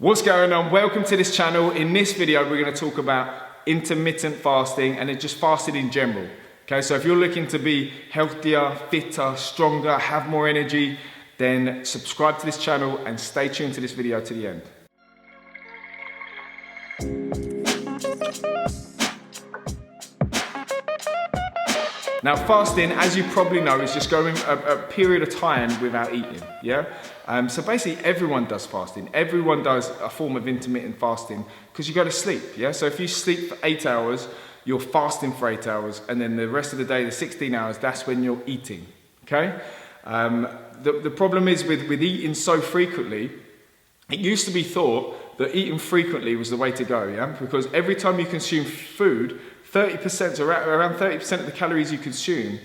What's going on? Welcome to this channel. In this video, we're going to talk about intermittent fasting and just fasting in general. Okay, so if you're looking to be healthier, fitter, stronger, have more energy, then subscribe to this channel and stay tuned to this video to the end. Now fasting, as you probably know, is just going a period of time without eating, yeah? So basically everyone does fasting. Everyone does a form of intermittent fasting because you go to sleep, yeah? So if you sleep for 8 hours, you're fasting for 8 hours, and then the rest of the day, the 16 hours, that's when you're eating, okay? The problem is with eating so frequently, it used to be thought that eating frequently was the way to go, yeah? Because every time you consume food, 30%, around 30% of the calories you consume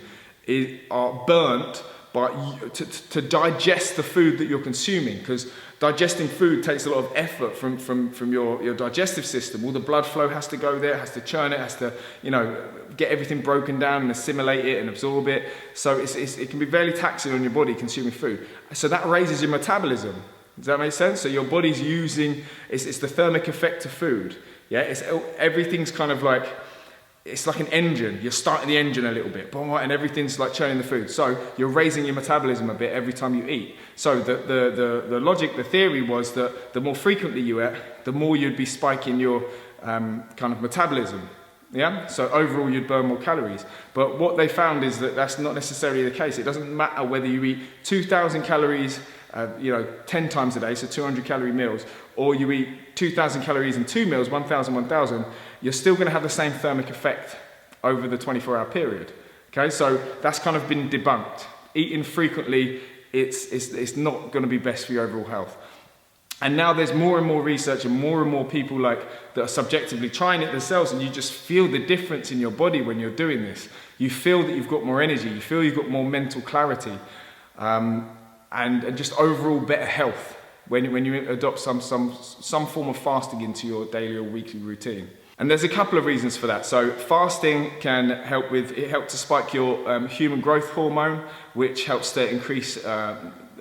are burnt to digest the food that you're consuming, because digesting food takes a lot of effort from your digestive system. All the blood flow has to go there, it has to churn it, has to, get everything broken down and assimilate it and absorb it. So it can be very taxing on your body consuming food. So that raises your metabolism. Does that make sense? So your body's using, it's the thermic effect of food. Yeah, everything's kind of like, it's like an engine. You're starting the engine a little bit, and everything's like churning the food. So you're raising your metabolism a bit every time you eat. So the logic, the theory was that the more frequently you ate, the more you'd be spiking your kind of metabolism. Yeah. So overall, you'd burn more calories. But what they found is that that's not necessarily the case. It doesn't matter whether you eat 2,000 calories, 10 times a day, so 200 calorie meals, or you eat 2,000 calories in 2 meals, 1,000, you're still going to have the same thermic effect over the 24-hour period. Okay, so that's kind of been debunked. Eating frequently, it's not going to be best for your overall health. And now there's more and more research and more people that are subjectively trying it themselves, and you just feel the difference in your body when you're doing this. You feel that you've got more energy, you feel you've got more mental clarity, and just overall better health when you adopt some form of fasting into your daily or weekly routine. And there's a couple of reasons for that. So fasting can help to spike your human growth hormone, which helps to increase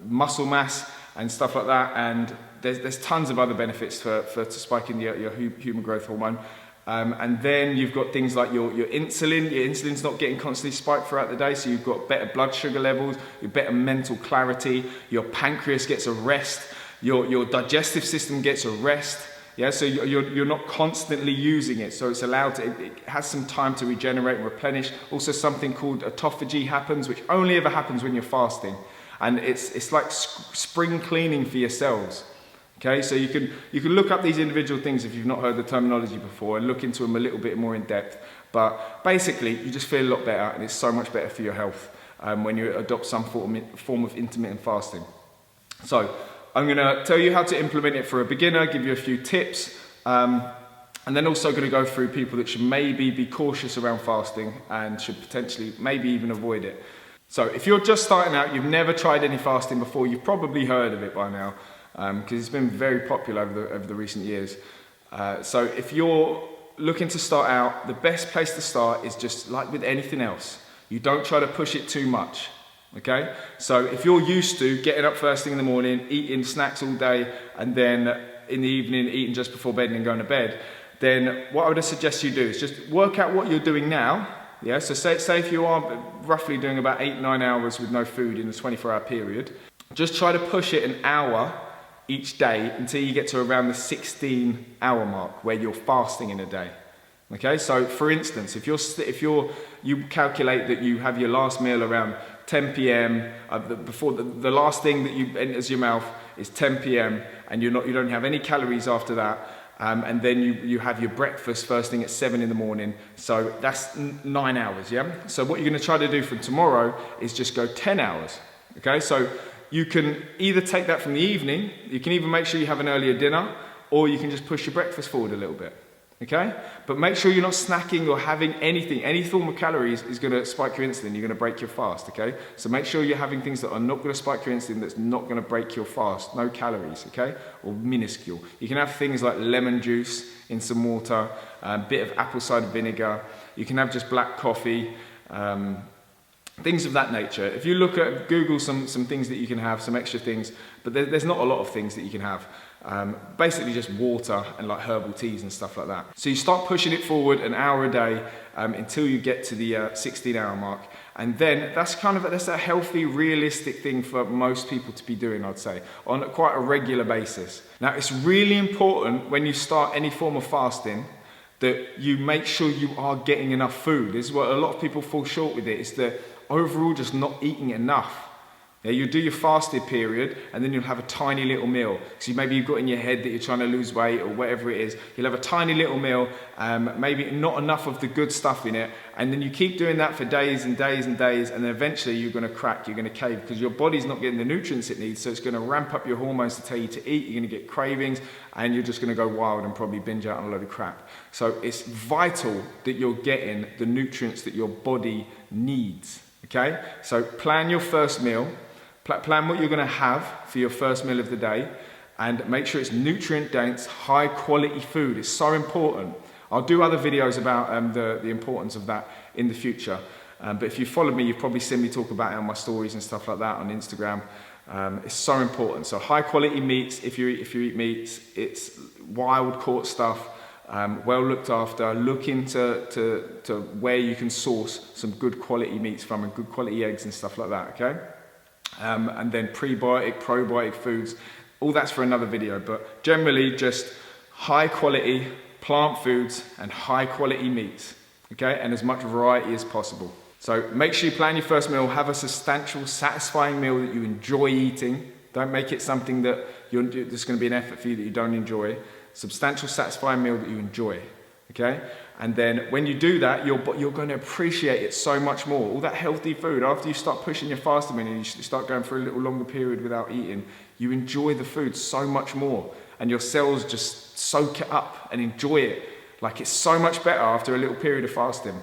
muscle mass and stuff like that. And there's tons of other benefits for spiking your human growth hormone. And then you've got things like your insulin. Your insulin's not getting constantly spiked throughout the day, so you've got better blood sugar levels, your better mental clarity, your pancreas gets a rest, your digestive system gets a rest. Yeah, so you're not constantly using it, so it's allowed to, it has some time to regenerate and replenish. Also something called autophagy happens, which only ever happens when you're fasting. And it's like spring cleaning for your cells. Okay, so you can look up these individual things if you've not heard the terminology before and look into them a little bit more in depth. But basically, you just feel a lot better, and it's so much better for your health when you adopt some form of intermittent fasting. So I'm going to tell you how to implement it for a beginner, give you a few tips, and then also going to go through people that should maybe be cautious around fasting and should potentially maybe even avoid it. So if you're just starting out, you've never tried any fasting before, you've probably heard of it by now, because it's been very popular over the recent years. So if you're looking to start out, the best place to start is just like with anything else. You don't try to push it too much. Okay, so if you're used to getting up first thing in the morning, eating snacks all day, and then in the evening eating just before bed and then going to bed, then what I would suggest you do is just work out what you're doing now. Yeah, so say if you are roughly doing about 8-9 hours with no food in the 24-hour period, just try to push it an hour each day until you get to around the 16-hour mark where you're fasting in a day. Okay, so for instance, if you calculate that you have your last meal around 10 p.m. Before the last thing that you enters your mouth is 10 p.m. and you don't have any calories after that, and then you have your breakfast first thing at 7 in the morning. So that's 9 hours, yeah. So what you're going to try to do from tomorrow is just go 10 hours. Okay, so you can either take that from the evening, you can even make sure you have an earlier dinner, or you can just push your breakfast forward a little bit. Okay? But make sure you're not snacking or having anything. Any form of calories is going to spike your insulin. You're going to break your fast, okay? So make sure you're having things that are not going to spike your insulin, that's not going to break your fast. No calories, okay? Or minuscule. You can have things like lemon juice in some water, a bit of apple cider vinegar. You can have just black coffee. things of that nature. If you look at Google some things that you can have, some extra things, but there's not a lot of things that you can have. Basically just water and like herbal teas and stuff like that. So you start pushing it forward an hour a day until you get to the 16-hour mark. And then that's a healthy, realistic thing for most people to be doing, I'd say, on quite a regular basis. Now, it's really important when you start any form of fasting that you make sure you are getting enough food. This is what a lot of people fall short with it, is that overall just not eating enough. Yeah, you do your fasted period and then you'll have a tiny little meal. So maybe you've got in your head that you're trying to lose weight or whatever it is. You'll have a tiny little meal, maybe not enough of the good stuff in it. And then you keep doing that for days and days and days. And then eventually you're going to crack, you're going to cave because your body's not getting the nutrients it needs. So it's going to ramp up your hormones to tell you to eat. You're going to get cravings and you're just going to go wild and probably binge out on a load of crap. So it's vital that you're getting the nutrients that your body needs. Okay? So plan your first meal. Plan what you're going to have for your first meal of the day and make sure it's nutrient dense, high quality food. It's so important. I'll do other videos about the importance of that in the future. But if you follow me, you've probably seen me talk about it on my stories and stuff like that on Instagram. It's so important. So high quality meats, if you eat meats, it's wild caught stuff, well looked after. Look into where you can source some good quality meats from and good quality eggs and stuff like that, okay? And then prebiotic, probiotic foods, all that's for another video, but generally just high quality plant foods and high quality meats, okay, and as much variety as possible. So make sure you plan your first meal, have a substantial, satisfying meal that you enjoy eating. Don't make it something that there's going to be an effort for you that you don't enjoy. Substantial, satisfying meal that you enjoy, okay? And then when you do that, you're going to appreciate it so much more. All that healthy food, after you start pushing your fasting and you start going for a little longer period without eating, you enjoy the food so much more. And your cells just soak it up and enjoy it. Like it's so much better after a little period of fasting.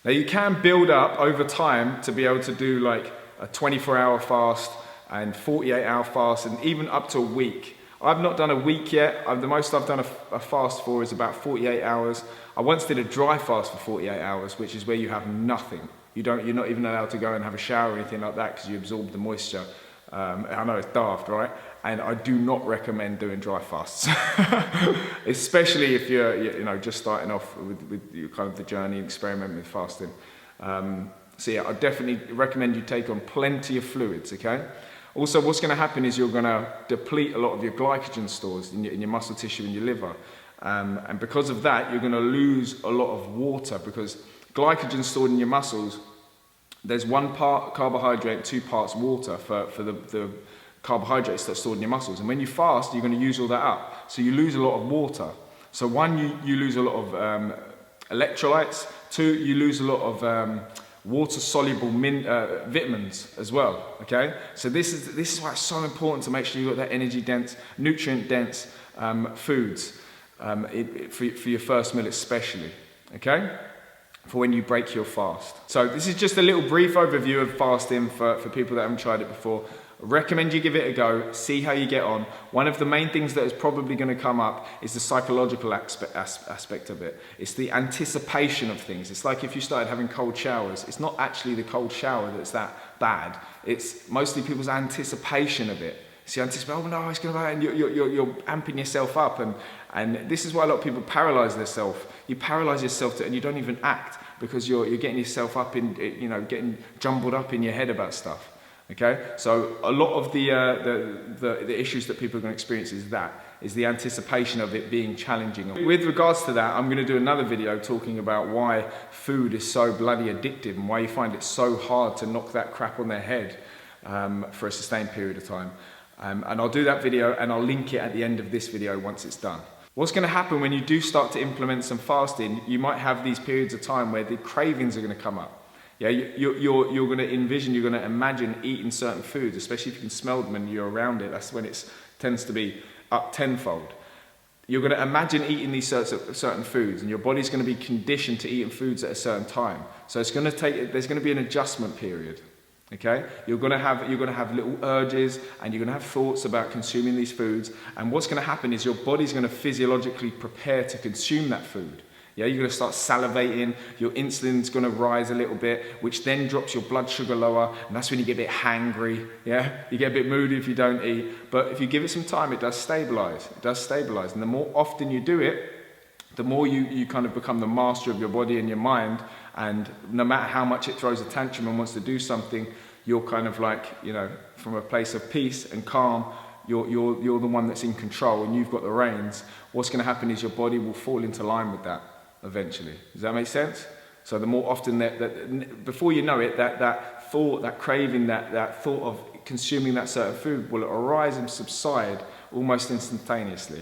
Now you can build up over time to be able to do like a 24-hour fast and 48-hour fast and even up to a week. I've not done a week yet. The most I've done a fast for is about 48 hours. I once did a dry fast for 48 hours, which is where you have nothing. You're not even allowed to go and have a shower or anything like that because you absorb the moisture. I know it's daft, right? And I do not recommend doing dry fasts, especially if you're just starting off with your kind of the journey and experiment with fasting. So yeah, I definitely recommend you take on plenty of fluids, okay? Also, what's going to happen is you're going to deplete a lot of your glycogen stores in your muscle tissue and your liver. And because of that, you're going to lose a lot of water because glycogen stored in your muscles, there's 1 part carbohydrate, 2 parts water for the carbohydrates that are stored in your muscles. And when you fast, you're going to use all that up. So you lose a lot of water. So 1, you lose a lot of electrolytes. 2, you lose a lot of water-soluble vitamins as well, okay? So this is why it's so important to make sure you've got that energy-dense, nutrient-dense foods for your first meal especially, okay? For when you break your fast. So this is just a little brief overview of fasting for people that haven't tried it before. I recommend you give it a go, see how you get on. One of the main things that is probably going to come up is the psychological aspect of it. It's the anticipation of things. It's like if you started having cold showers. It's not actually the cold shower that's that bad. It's mostly people's anticipation of it. It's the anticipation, oh no, it's going to go, and you're amping yourself up. And this is why a lot of people paralyze themselves. You paralyze yourself and you don't even act because you're getting yourself up in, getting jumbled up in your head about stuff. Okay, so a lot of the issues that people are going to experience is the anticipation of it being challenging. With regards to that, I'm going to do another video talking about why food is so bloody addictive and why you find it so hard to knock that crap on their head for a sustained period of time. And I'll do that video and I'll link it at the end of this video once it's done. What's going to happen when you do start to implement some fasting, you might have these periods of time where the cravings are going to come up. Yeah, you're going to envision, you're going to imagine eating certain foods, especially if you can smell them and you're around it. That's when it tends to be up tenfold. You're going to imagine eating these certain foods, and your body's going to be conditioned to eating foods at a certain time. So there's going to be an adjustment period. Okay, you're going to have little urges, and you're going to have thoughts about consuming these foods. And what's going to happen is your body's going to physiologically prepare to consume that food. Yeah, you're gonna start salivating, your insulin's gonna rise a little bit, which then drops your blood sugar lower, and that's when you get a bit hangry, yeah? You get a bit moody if you don't eat, but if you give it some time, it does stabilize. It does stabilize, and the more often you do it, the more you kind of become the master of your body and your mind, and no matter how much it throws a tantrum and wants to do something, you're kind of like, you know, from a place of peace and calm, you're the one that's in control and you've got the reins. What's gonna happen is your body will fall into line with that eventually. Does that make sense? So the more often that before you know it, that thought, that craving, that thought of consuming that certain food will arise and subside almost instantaneously.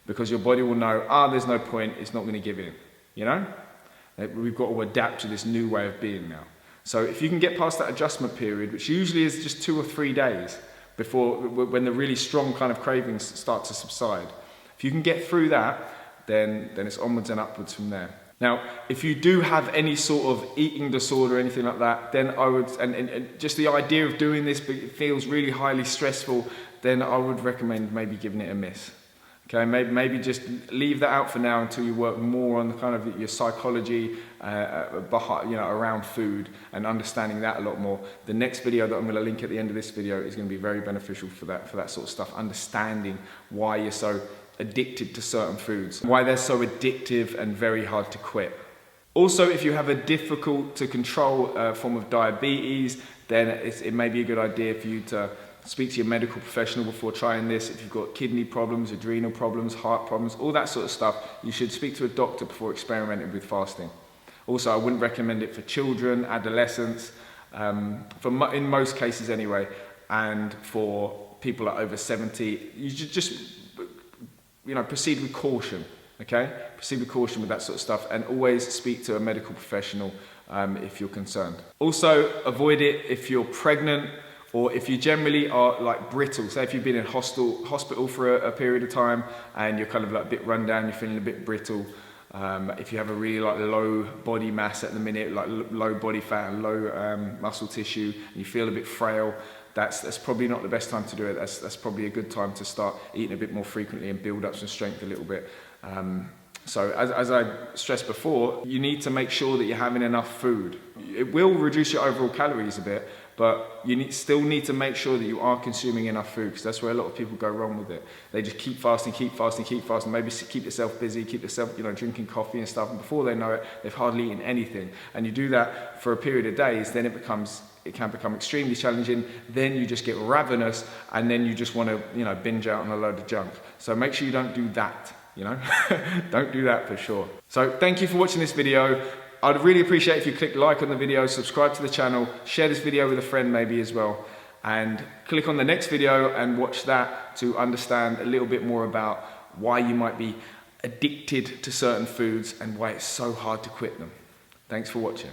Because your body will know, there's no point, it's not gonna give in, you know? We've got to adapt to this new way of being now. So if you can get past that adjustment period, which usually is just 2 or 3 days before, when the really strong kind of cravings start to subside, if you can get through that, then it's onwards and upwards from there. Now, if you do have any sort of eating disorder or anything like that, then I would, and just the idea of doing this feels really highly stressful, then I would recommend maybe giving it a miss. Okay, maybe just leave that out for now until you work more on the kind of your psychology around food and understanding that a lot more. The next video that I'm going to link at the end of this video is going to be very beneficial for that sort of stuff, understanding why you're so addicted to certain foods, why they're so addictive and very hard to quit. Also, if you have a difficult to control form of diabetes, then it may be a good idea for you to speak to your medical professional before trying this. If you've got kidney problems, adrenal problems, heart problems, all that sort of stuff, you should speak to a doctor before experimenting with fasting. Also, I wouldn't recommend it for children, adolescents, in most cases anyway, and for people that are over 70. You should just, proceed with caution, okay? Proceed with caution with that sort of stuff, and always speak to a medical professional if you're concerned. Also, avoid it if you're pregnant, or if you generally are like brittle. Say if you've been in hospital for a period of time and you're kind of like a bit run down, you're feeling a bit brittle. If you have a really like low body mass at the minute, like low body fat and low muscle tissue, and you feel a bit frail, that's probably not the best time to do it. That's probably a good time to start eating a bit more frequently and build up some strength a little bit. So as I stressed before, you need to make sure that you're having enough food. It will reduce your overall calories a bit, but you still need to make sure that you are consuming enough food, because that's where a lot of people go wrong with it. They just keep fasting, maybe keep yourself busy, keep yourself drinking coffee and stuff, and before they know it, they've hardly eaten anything. And you do that for a period of days, then it can become extremely challenging. Then you just get ravenous, and then you just want to binge out on a load of junk. So make sure you don't do that. Don't do that for sure. So thank you for watching this video. I'd really appreciate if you click like on the video, subscribe to the channel, share this video with a friend maybe as well, and click on the next video and watch that to understand a little bit more about why you might be addicted to certain foods and why it's so hard to quit them. Thanks for watching.